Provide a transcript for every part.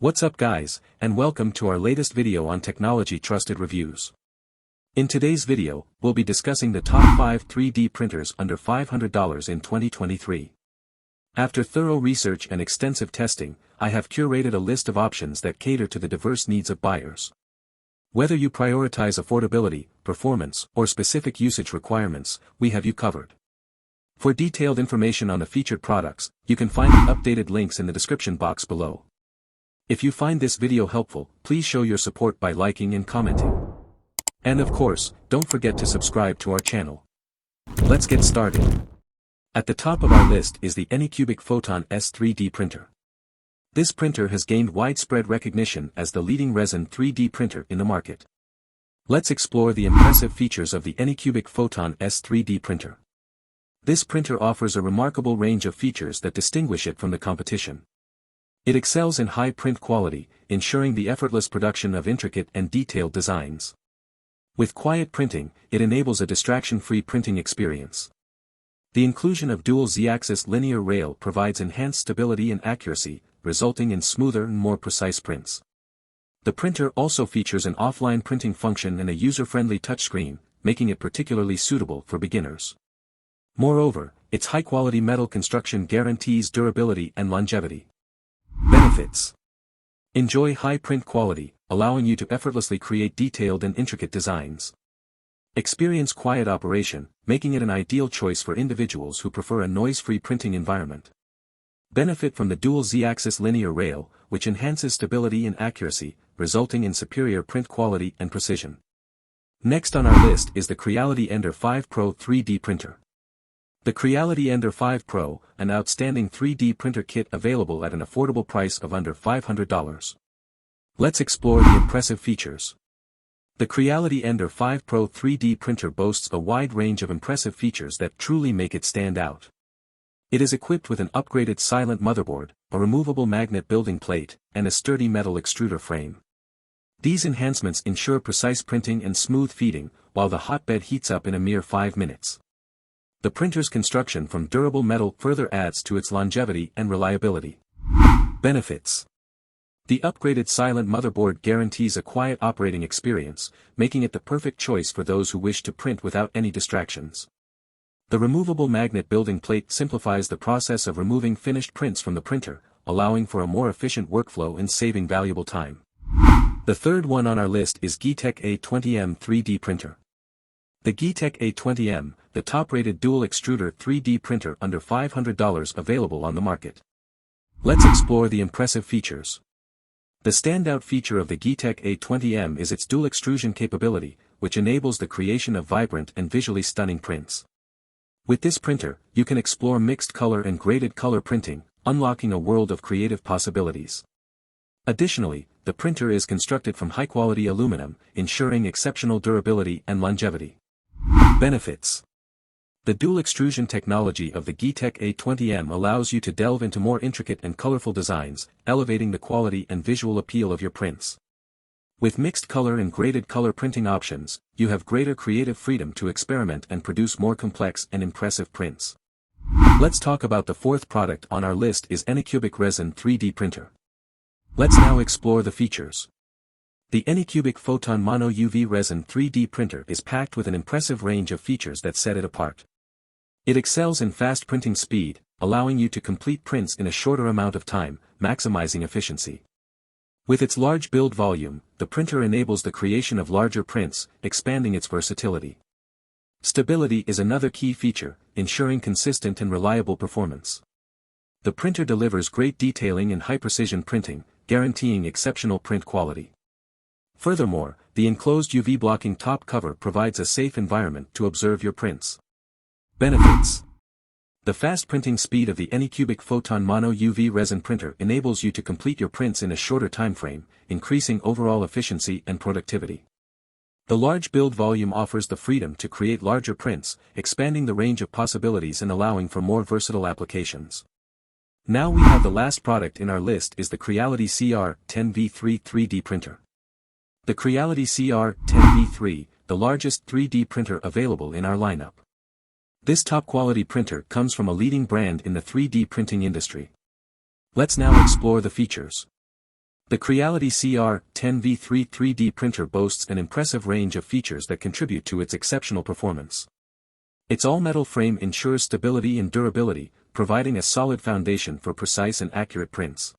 What's up guys, and welcome to our latest video on technology trusted reviews. In today's video, we'll be discussing the top 5 3D printers under $500 in 2023. After thorough research and extensive testing, I have curated a list of options that cater to the diverse needs of buyers. Whether you prioritize affordability, performance, or specific usage requirements, we have you covered. For detailed information on the featured products, you can find the updated links in the description box below. If you find this video helpful, please show your support by liking and commenting. And of course, don't forget to subscribe to our channel. Let's get started. At the top of our list is the Anycubic Photon S 3D printer. This printer has gained widespread recognition as the leading resin 3D printer in the market. Let's explore the impressive features of the Anycubic Photon S 3D printer. This printer offers a remarkable range of features that distinguish it from the competition. It excels in high print quality, ensuring the effortless production of intricate and detailed designs. With quiet printing, it enables a distraction-free printing experience. The inclusion of dual Z-axis linear rail provides enhanced stability and accuracy, resulting in smoother and more precise prints. The printer also features an offline printing function and a user-friendly touchscreen, making it particularly suitable for beginners. Moreover, its high-quality metal construction guarantees durability and longevity. Benefits: enjoy high print quality, allowing you to effortlessly create detailed and intricate designs. Experience quiet operation, making it an ideal choice for individuals who prefer a noise-free printing environment. Benefit from the dual Z-axis linear rail, which enhances stability and accuracy, resulting in superior print quality and precision. Next on our list is the Creality Ender 5 Pro 3D printer. The Creality Ender 5 Pro, an outstanding 3D printer kit available at an affordable price of under $500. Let's explore the impressive features. The Creality Ender 5 Pro 3D printer boasts a wide range of impressive features that truly make it stand out. It is equipped with an upgraded silent motherboard, a removable magnet building plate, and a sturdy metal extruder frame. These enhancements ensure precise printing and smooth feeding, while the hotbed heats up in a mere 5 minutes. The printer's construction from durable metal further adds to its longevity and reliability. Benefits: the upgraded silent motherboard guarantees a quiet operating experience, making it the perfect choice for those who wish to print without any distractions. The removable magnet building plate simplifies the process of removing finished prints from the printer, allowing for a more efficient workflow and saving valuable time. The third one on our list is GEEETECH A20M 3D printer. The GEEETECH A20M, the top-rated dual extruder 3D printer under $500 available on the market. Let's explore the impressive features. The standout feature of the GEEETECH A20M is its dual extrusion capability, which enables the creation of vibrant and visually stunning prints. With this printer, you can explore mixed color and graded color printing, unlocking a world of creative possibilities. Additionally, the printer is constructed from high-quality aluminum, ensuring exceptional durability and longevity. Benefits: the dual extrusion technology of the GEEETECH A20M allows you to delve into more intricate and colorful designs, elevating the quality and visual appeal of your prints. With mixed color and graded color printing options, you have greater creative freedom to experiment and produce more complex and impressive prints. Let's talk about the fourth product on our list is Anycubic Resin 3D printer. Let's now explore the features. The Anycubic Photon Mono UV Resin 3D printer is packed with an impressive range of features that set it apart. It excels in fast printing speed, allowing you to complete prints in a shorter amount of time, maximizing efficiency. With its large build volume, the printer enables the creation of larger prints, expanding its versatility. Stability is another key feature, ensuring consistent and reliable performance. The printer delivers great detailing and high-precision printing, guaranteeing exceptional print quality. Furthermore, the enclosed UV-blocking top cover provides a safe environment to observe your prints. Benefits: the fast printing speed of the Anycubic Photon Mono UV Resin printer enables you to complete your prints in a shorter time frame, increasing overall efficiency and productivity. The large build volume offers the freedom to create larger prints, expanding the range of possibilities and allowing for more versatile applications. Now we have the last product in our list is the Creality CR10V3 3D printer. The Creality CR10V3, the largest 3D printer available in our lineup. This top-quality printer comes from a leading brand in the 3D printing industry. Let's now explore the features. The Creality CR10V3 3D printer boasts an impressive range of features that contribute to its exceptional performance. Its all-metal frame ensures stability and durability, providing a solid foundation for precise and accurate prints.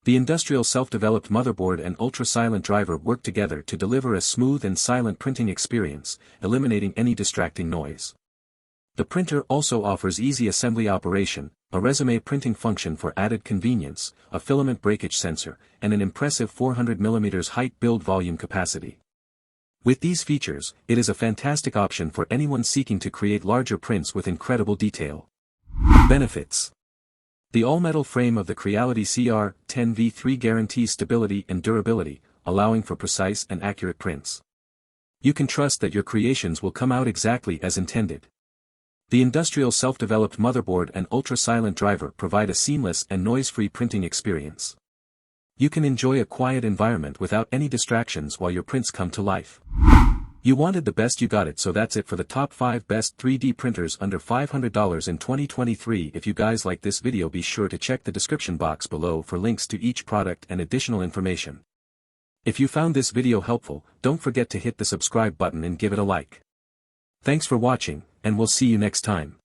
The industrial self-developed motherboard and ultra-silent driver work together to deliver a smooth and silent printing experience, eliminating any distracting noise. The printer also offers easy assembly operation, a resume printing function for added convenience, a filament breakage sensor, and an impressive 400mm height build volume capacity. With these features, it is a fantastic option for anyone seeking to create larger prints with incredible detail. Benefits: the all-metal frame of the Creality CR10V3 guarantees stability and durability, allowing for precise and accurate prints. You can trust that your creations will come out exactly as intended. The industrial self-developed motherboard and ultra-silent driver provide a seamless and noise-free printing experience. You can enjoy a quiet environment without any distractions while your prints come to life. You wanted the best, you got it. So that's it for the top 5 best 3D printers under $500 in 2023. If you guys like this video, be sure to check the description box below for links to each product and additional information. If you found this video helpful, don't forget to hit the subscribe button and give it a like. Thanks for watching, and we'll see you next time.